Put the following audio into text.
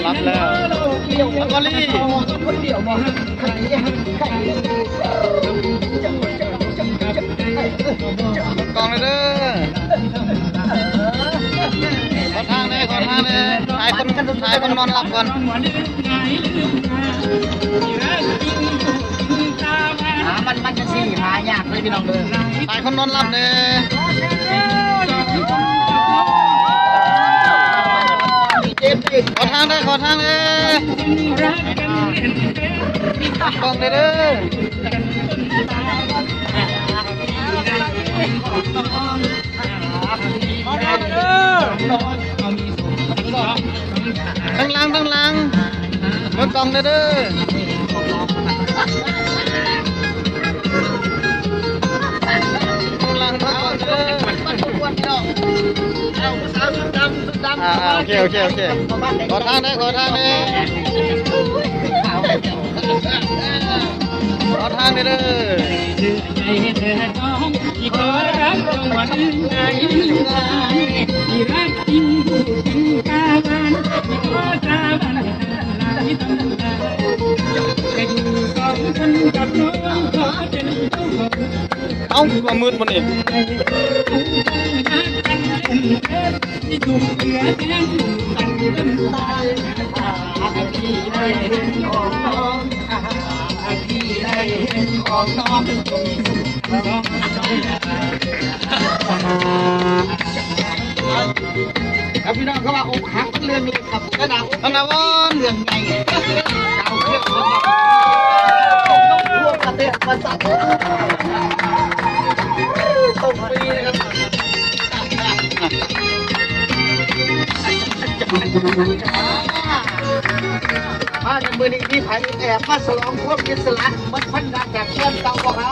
รับแล้วแล้วก็รีกองเลยเด้อขอทางเลยขอทางเลยถ่ายคนนอนหลับก่อนมันจะสี่หายากเลยพี่น้องเลยถ่ายคนนอนหลับเนี่ยขอทางเลยขอทางเลยกองเลยเด้อทั้งหลังรถกองเลยเด้อโอเคขอทางได้ขอทางได้เด้อเอ้ามามืดมันเองครับพี่น้องเขาว่าอกหักเรื่องนี้ครับกระดาษอก ธนาวร เรื่องใหญ่เอาเครื่องต้องพวกประเทศมาสั่งตกปีนะครับมาในมือนี้พี่ไผ่แอบมาสลองควบอิสระมันพันดักจากแก้มเตาบ่ครับ